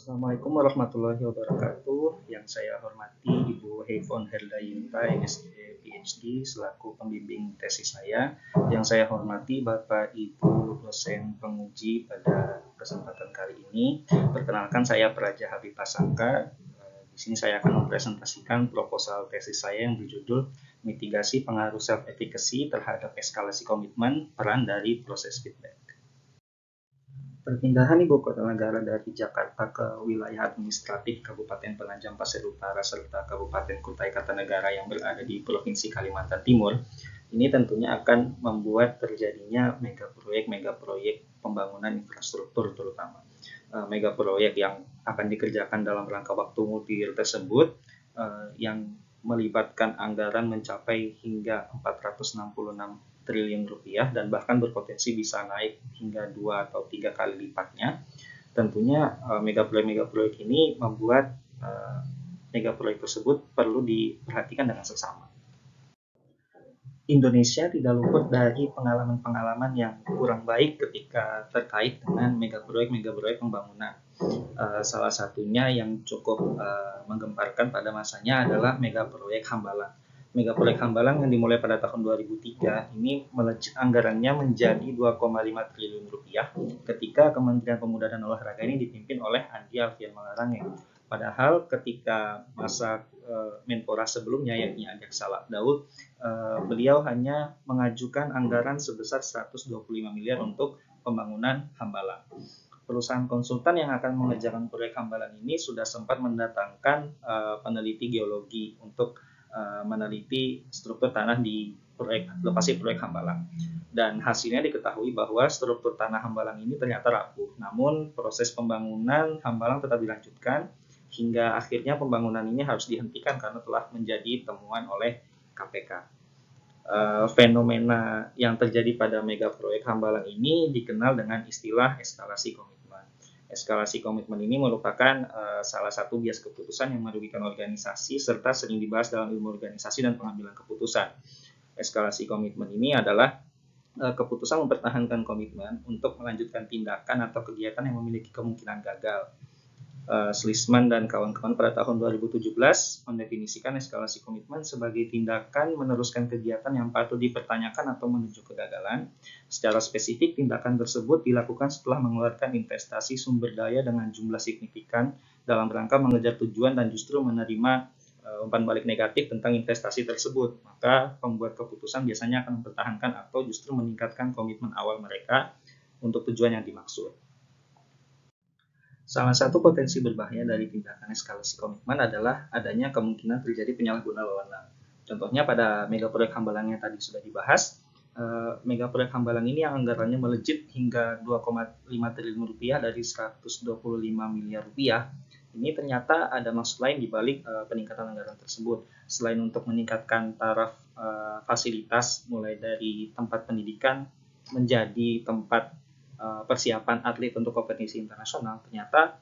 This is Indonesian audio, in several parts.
Assalamualaikum warahmatullahi wabarakatuh. Yang saya hormati Ibu Heifon Herdayinta, MSc PhD, selaku pembimbing tesis saya. Yang saya hormati Bapak Ibu dosen penguji pada kesempatan kali ini. Perkenalkan, saya Praja Habib Pasangka. Di sini saya akan mempresentasikan proposal tesis saya yang berjudul Mitigasi Pengaruh Self-Efficacy terhadap Eskalasi Komitmen, Peran dari Proses Feedback. Perpindahan ibu kota negara dari Jakarta ke wilayah administratif Kabupaten Penajam Pasir Utara serta Kabupaten Kutai Kartanegara yang berada di Provinsi Kalimantan Timur, ini tentunya akan membuat terjadinya megaproyek pembangunan infrastruktur, terutama megaproyek yang akan dikerjakan dalam rangka waktu multi-year tersebut, yang melibatkan anggaran mencapai hingga 466 triliun rupiah dan bahkan berpotensi bisa naik hingga 2 atau 3 kali lipatnya. Tentunya megaproyek ini membuat megaproyek tersebut perlu diperhatikan dengan seksama. Indonesia tidak luput dari pengalaman-pengalaman yang kurang baik ketika terkait dengan megaproyek pembangunan. Salah satunya yang cukup menggemparkan pada masanya adalah megaproyek Hambalang. Megaproyek Hambalang yang dimulai pada tahun 2003 ini melejit anggarannya menjadi 2,5 triliun rupiah ketika Kementerian Pemuda dan Olahraga ini dipimpin oleh Andi Alfian Malarangeng. Padahal ketika masa Menpora sebelumnya, yakni Andi Aksa Daud, beliau hanya mengajukan anggaran sebesar 125 miliar untuk pembangunan Hambalang. Perusahaan konsultan yang akan mengerjakan proyek Hambalang ini sudah sempat mendatangkan peneliti geologi untuk meneliti struktur tanah di lokasi proyek Hambalang. Dan hasilnya diketahui bahwa struktur tanah Hambalang ini ternyata rapuh. Namun proses pembangunan Hambalang tetap dilanjutkan hingga akhirnya pembangunan ini harus dihentikan karena telah menjadi temuan oleh KPK. Fenomena yang terjadi pada megaproyek Hambalang ini dikenal dengan istilah eskalasi komitmen. Eskalasi komitmen ini merupakan salah satu bias keputusan yang merugikan organisasi serta sering dibahas dalam ilmu organisasi dan pengambilan keputusan. Eskalasi komitmen ini adalah keputusan mempertahankan komitmen untuk melanjutkan tindakan atau kegiatan yang memiliki kemungkinan gagal. Schliessman dan kawan-kawan pada tahun 2017 mendefinisikan eskalasi komitmen sebagai tindakan meneruskan kegiatan yang patut dipertanyakan atau menuju kegagalan. Secara spesifik, tindakan tersebut dilakukan setelah mengeluarkan investasi sumber daya dengan jumlah signifikan dalam rangka mengejar tujuan dan justru menerima umpan balik negatif tentang investasi tersebut. Maka pembuat keputusan biasanya akan mempertahankan atau justru meningkatkan komitmen awal mereka untuk tujuan yang dimaksud. Salah satu potensi berbahaya dari tindakan eskalasi komitmen adalah adanya kemungkinan terjadi penyalahgunaan wewenang. Contohnya pada megaproyek Hambalang yang tadi sudah dibahas, megaproyek Hambalang ini yang anggarannya melejit hingga 2,5 triliun rupiah dari 125 miliar rupiah. Ini ternyata ada maksud lain di balik peningkatan anggaran tersebut. Selain untuk meningkatkan taraf fasilitas mulai dari tempat pendidikan menjadi tempat persiapan atlet untuk kompetisi internasional, ternyata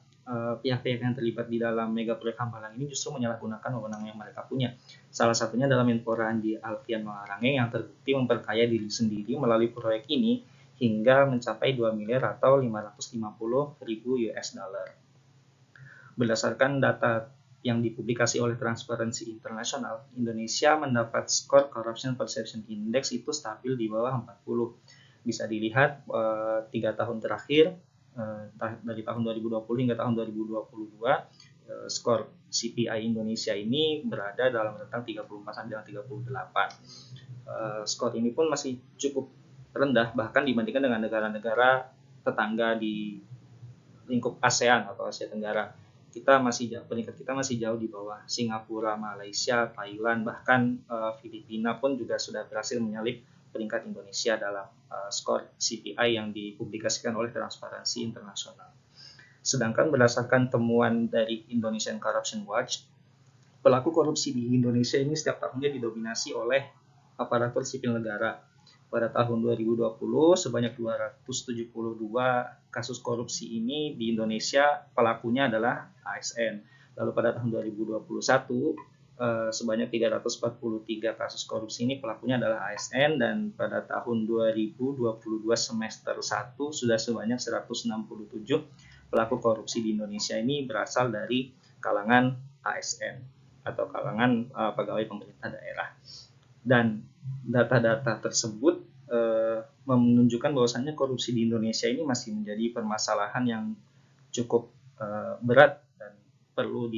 pihak-pihak yang terlibat di dalam megaproyek Hambalang ini justru menyalahgunakan wewenang yang mereka punya. Salah satunya adalah Menpora Andi Alfian Malarangeng yang terbukti memperkaya diri sendiri melalui proyek ini hingga mencapai 2 miliar atau 550 ribu US dollar. Berdasarkan data yang dipublikasi oleh Transparency International, Indonesia mendapat skor Corruption Perception Index itu stabil di bawah 40. Bisa dilihat 3 tahun terakhir, dari tahun 2020 hingga tahun 2022, skor CPI Indonesia ini berada dalam rentang 34 sampai 38. Skor ini pun masih cukup rendah bahkan dibandingkan dengan negara-negara tetangga di lingkup ASEAN atau Asia Tenggara. Peringkat kita masih jauh di bawah Singapura, Malaysia, Thailand, bahkan Filipina pun juga sudah berhasil menyalip peringkat Indonesia dalam skor CPI yang dipublikasikan oleh Transparency International. Sedangkan berdasarkan temuan dari Indonesian Corruption Watch, pelaku korupsi di Indonesia ini setiap tahunnya didominasi oleh aparatur sipil negara. Pada tahun 2020, sebanyak 272 kasus korupsi ini di Indonesia pelakunya adalah ASN. Lalu pada tahun 2021, sebanyak 343 kasus korupsi ini pelakunya adalah ASN, dan pada tahun 2022 semester 1 sudah sebanyak 167 pelaku korupsi di Indonesia ini berasal dari kalangan ASN atau kalangan pegawai pemerintah daerah. Dan data-data tersebut menunjukkan bahwasannya korupsi di Indonesia ini masih menjadi permasalahan yang cukup berat dan perlu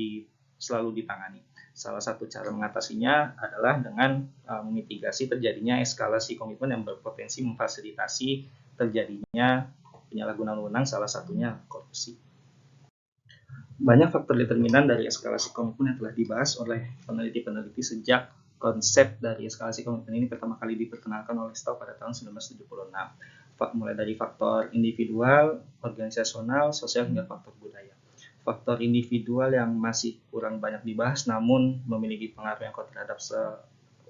selalu ditangani. Salah satu cara mengatasinya adalah dengan memitigasi terjadinya eskalasi komitmen yang berpotensi memfasilitasi terjadinya penyalahgunaan wewenang, salah satunya korupsi. Banyak faktor determinan dari eskalasi komitmen yang telah dibahas oleh peneliti-peneliti sejak konsep dari eskalasi komitmen ini pertama kali diperkenalkan oleh Stowe pada tahun 1976. Mulai dari faktor individual, organisasional, sosial, hingga faktor budaya. Faktor individual yang masih kurang banyak dibahas namun memiliki pengaruh yang kuat terhadap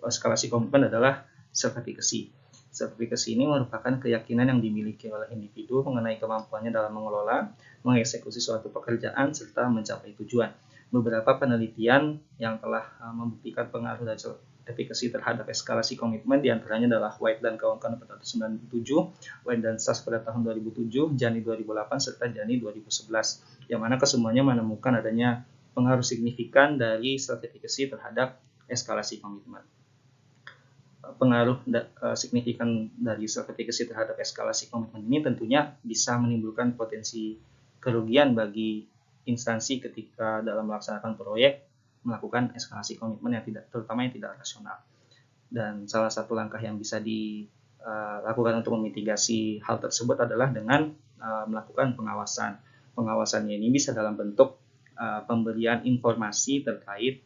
eskalasi komitmen adalah self-efficacy. Self-efficacy ini merupakan keyakinan yang dimiliki oleh individu mengenai kemampuannya dalam mengelola, mengeksekusi suatu pekerjaan, serta mencapai tujuan. Beberapa penelitian yang telah membuktikan pengaruh dari self-efficacy terhadap eskalasi komitmen diantaranya adalah White dan kawan-kawan pada tahun 1997, White dan Sass pada tahun 2007, Jani 2008, serta Jani 2011, yang mana kesemuanya menemukan adanya pengaruh signifikan dari self-efficacy terhadap eskalasi komitmen. Pengaruh signifikan dari self-efficacy terhadap eskalasi komitmen ini tentunya bisa menimbulkan potensi kerugian bagi instansi ketika dalam melaksanakan proyek melakukan eskalasi komitmen terutama yang tidak rasional. Dan salah satu langkah yang bisa dilakukan untuk memitigasi hal tersebut adalah dengan melakukan pengawasan. Pengawasannya ini bisa dalam bentuk pemberian informasi terkait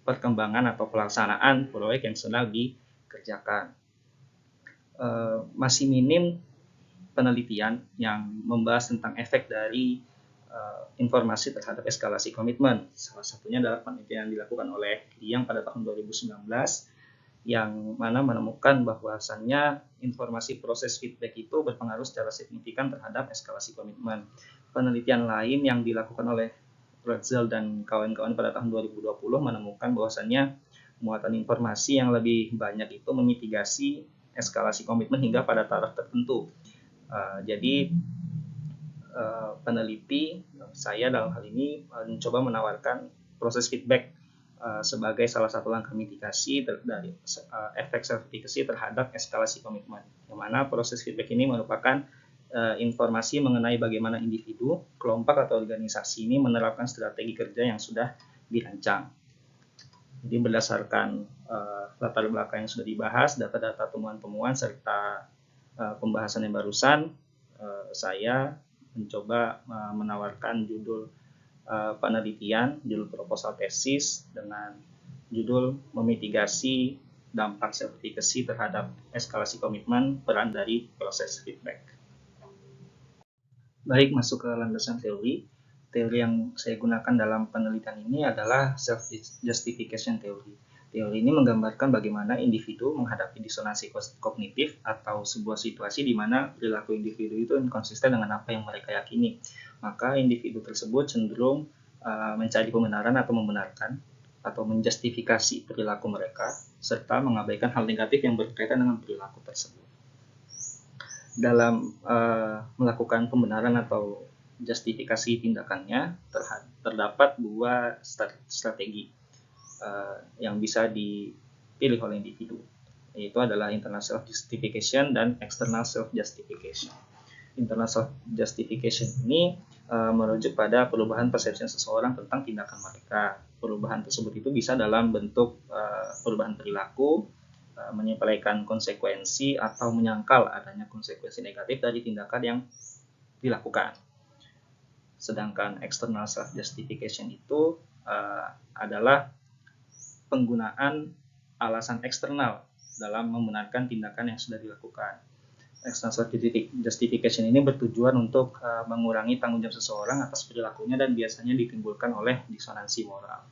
perkembangan atau pelaksanaan proyek yang sedang dikerjakan. Masih minim penelitian yang membahas tentang efek dari informasi terhadap eskalasi komitmen. Salah satunya adalah penelitian yang dilakukan oleh Liang pada tahun 2019 yang mana menemukan bahwasannya informasi proses feedback itu berpengaruh secara signifikan terhadap eskalasi komitmen. Penelitian lain yang dilakukan oleh Retzel dan kawan-kawan pada tahun 2020 menemukan bahwasannya muatan informasi yang lebih banyak itu memitigasi eskalasi komitmen hingga pada taraf tertentu. Jadi peneliti, saya dalam hal ini mencoba menawarkan proses feedback sebagai salah satu langkah mitigasi dari efek self-efficacy terhadap eskalasi komitmen. Yang mana proses feedback ini merupakan informasi mengenai bagaimana individu, kelompok atau organisasi ini menerapkan strategi kerja yang sudah dirancang. Jadi berdasarkan latar belakang yang sudah dibahas, data-data temuan-temuan serta pembahasan yang barusan, saya mencoba menawarkan judul penelitian, judul proposal tesis dengan judul memitigasi dampak self-efficacy terhadap eskalasi komitmen, peran dari proses feedback. Baik, masuk ke landasan teori. Teori yang saya gunakan dalam penelitian ini adalah self-justification theory. Teori ini menggambarkan bagaimana individu menghadapi disonansi kognitif atau sebuah situasi di mana perilaku individu itu inkonsisten dengan apa yang mereka yakini. Maka individu tersebut cenderung mencari pembenaran atau membenarkan atau menjustifikasi perilaku mereka serta mengabaikan hal negatif yang berkaitan dengan perilaku tersebut. Dalam melakukan pembenaran atau justifikasi tindakannya terdapat dua strategi yang bisa dipilih oleh individu, yaitu adalah internal self-justification dan external self-justification. Internal self-justification ini merujuk pada perubahan persepsi seseorang tentang tindakan mereka. Perubahan tersebut itu bisa dalam bentuk perubahan perilaku, menyepelekan konsekuensi atau menyangkal adanya konsekuensi negatif dari tindakan yang dilakukan. Sedangkan external self-justification itu adalah penggunaan alasan eksternal dalam membenarkan tindakan yang sudah dilakukan. External self-justification ini bertujuan untuk mengurangi tanggung jawab seseorang atas perilakunya dan biasanya ditimbulkan oleh disonansi moral.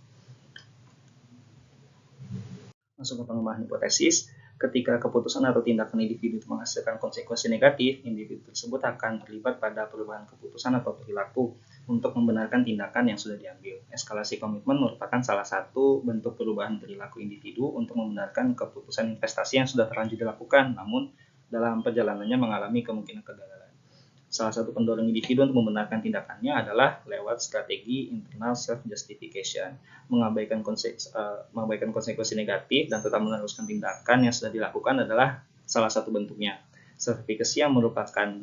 Masuk ke pengembangan hipotesis, ketika keputusan atau tindakan individu menghasilkan konsekuensi negatif, individu tersebut akan terlibat pada perubahan keputusan atau perilaku untuk membenarkan tindakan yang sudah diambil. Eskalasi komitmen merupakan salah satu bentuk perubahan perilaku individu untuk membenarkan keputusan investasi yang sudah terlanjur dilakukan, namun dalam perjalanannya mengalami kemungkinan kegagalan. Salah satu pendorong individu untuk membenarkan tindakannya adalah lewat strategi internal self-justification, mengabaikan konsekuensi negatif dan tetap meneruskan tindakan yang sudah dilakukan adalah salah satu bentuknya. Self-efficacy yang merupakan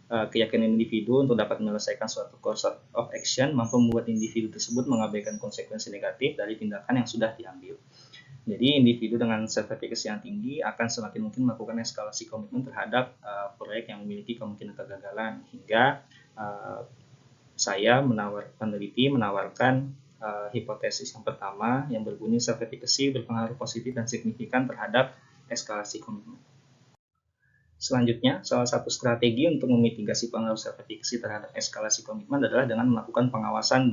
keyakinan individu untuk dapat menyelesaikan suatu course of action mampu membuat individu tersebut mengabaikan konsekuensi negatif dari tindakan yang sudah diambil. Jadi individu dengan self-efficacy yang tinggi akan semakin mungkin melakukan eskalasi komitmen terhadap proyek yang memiliki kemungkinan kegagalan, hingga peneliti menawarkan hipotesis yang pertama yang berbunyi self-efficacy berpengaruh positif dan signifikan terhadap eskalasi komitmen. Selanjutnya, salah satu strategi untuk memitigasi pengaruh self-efficacy terhadap eskalasi komitmen adalah dengan melakukan pengawasan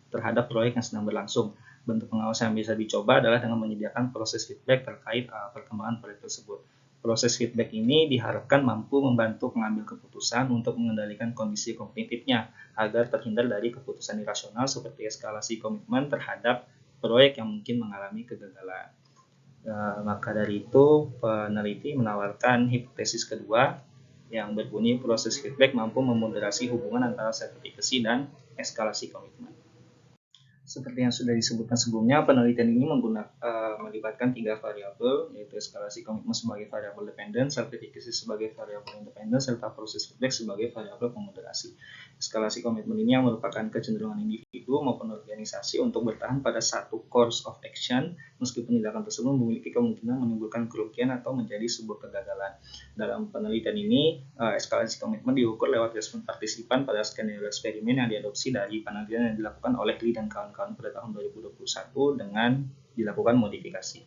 terhadap proyek yang sedang berlangsung. Bentuk pengawasan yang bisa dicoba adalah dengan menyediakan proses feedback terkait perkembangan proyek tersebut. Proses feedback ini diharapkan mampu membantu pengambil keputusan untuk mengendalikan kondisi kognitifnya agar terhindar dari keputusan irasional seperti eskalasi komitmen terhadap proyek yang mungkin mengalami kegagalan. Maka dari itu, peneliti menawarkan hipotesis kedua yang berbunyi proses feedback mampu memoderasi hubungan antara self-efficacy dan eskalasi komitmen. Seperti yang sudah disebutkan sebelumnya, penelitian ini melibatkan 3 variabel, yaitu eskalasi komitmen sebagai variabel dependen, self-efficacy sebagai variabel independen, serta proses feedback sebagai variabel pemoderasi. Eskalasi komitmen ini yang merupakan kecenderungan individu maupun organisasi untuk bertahan pada satu course of action, meskipun tindakan tersebut memiliki kemungkinan menimbulkan kerugian atau menjadi sebuah kegagalan. Dalam penelitian ini, eskalasi komitmen diukur lewat respon partisipan pada skenario eksperimen yang diadopsi dari penelitian yang dilakukan oleh Lee dan kawan-kawan pada tahun 2021 dengan dilakukan modifikasi.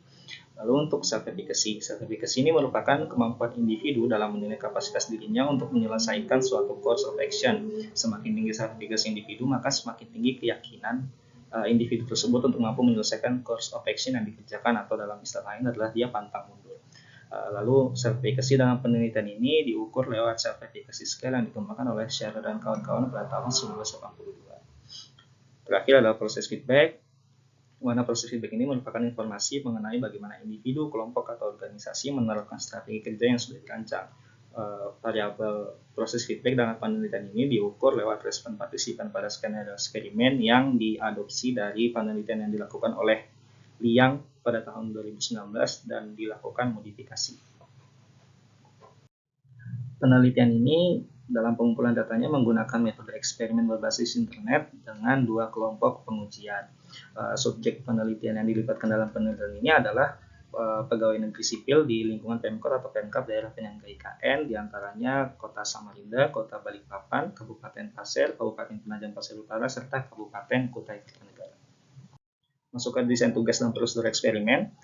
Lalu untuk self-efficacy ini merupakan kemampuan individu dalam menilai kapasitas dirinya untuk menyelesaikan suatu course of action. Semakin tinggi self-efficacy individu, maka semakin tinggi keyakinan individu tersebut untuk mampu menyelesaikan course of action yang dikerjakan, atau dalam istilah lain adalah dia pantang mundur. Lalu self-efficacy dalam penelitian ini diukur lewat self-efficacy scale yang dikembangkan oleh Scherer dan kawan-kawan pada tahun 1982. Terakhir adalah proses feedback. Mana proses feedback ini merupakan informasi mengenai bagaimana individu, kelompok, atau organisasi menerapkan strategi kerja yang sudah dirancang. Variabel proses feedback dalam penelitian ini diukur lewat respon partisipan pada skenario eksperimen yang diadopsi dari penelitian yang dilakukan oleh Liang pada tahun 2019 dan dilakukan modifikasi. Penelitian ini dalam pengumpulan datanya menggunakan metode eksperimen berbasis internet dengan 2 kelompok pengujian. Subjek penelitian yang dilibatkan dalam penelitian ini adalah pegawai negeri sipil di lingkungan Pemkot atau Pemkab daerah penyangga IKN, diantaranya Kota Samarinda, Kota Balikpapan, Kabupaten Pasir, Kabupaten Penajam Pasir Utara, serta Kabupaten Kutai Kartanegara. Masuk ke desain tugas dan prosedur eksperimen.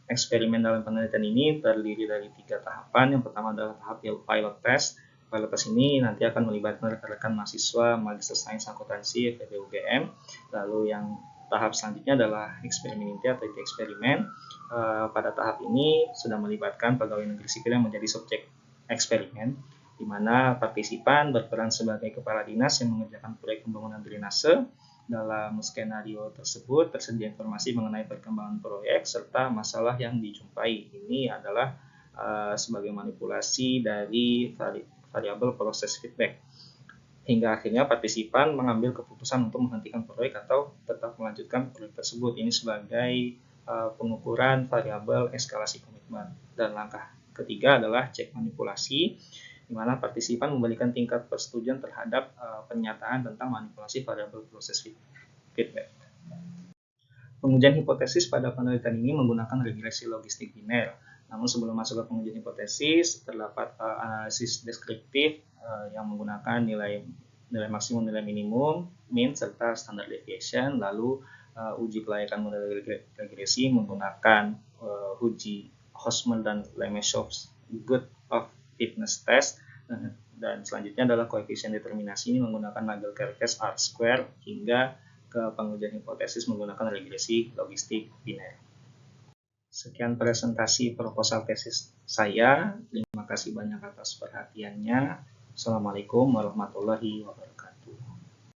Eksperimen dalam penelitian ini terdiri dari 3 tahapan. Yang pertama adalah tahap pilot test. Pilot test ini nanti akan melibatkan rekan-rekan mahasiswa Magister Sains Akuntansi FEB UGM. Lalu yang tahap selanjutnya adalah eksperimen inti atau inti eksperimen. Pada tahap ini sudah melibatkan pegawai negeri sipil yang menjadi subjek eksperimen, di mana partisipan berperan sebagai kepala dinas yang mengerjakan proyek pembangunan drainase. Dalam skenario tersebut tersedia informasi mengenai perkembangan proyek serta masalah yang dijumpai. Ini adalah sebagai manipulasi dari variabel proses feedback, hingga akhirnya partisipan mengambil keputusan untuk menghentikan proyek atau tetap melanjutkan proyek tersebut. Ini sebagai pengukuran variabel eskalasi komitmen. Dan langkah ketiga adalah cek manipulasi, di mana partisipan memberikan tingkat persetujuan terhadap pernyataan tentang manipulasi variabel proses feedback. Pengujian hipotesis pada penelitian ini menggunakan regresi logistik biner. Namun sebelum masuk ke pengujian hipotesis, terdapat analisis deskriptif yang menggunakan nilai maksimum, nilai minimum, mean, serta standard deviation. Lalu uji kelayakan model regresi menggunakan uji Hosmer dan Lemeshov's good of fitness test, dan selanjutnya adalah koefisien determinasi ini menggunakan Nagelkerke's R-square, hingga ke pengujian hipotesis menggunakan regresi logistik biner. Sekian presentasi proposal tesis saya. Terima kasih banyak atas perhatiannya. Assalamualaikum warahmatullahi wabarakatuh.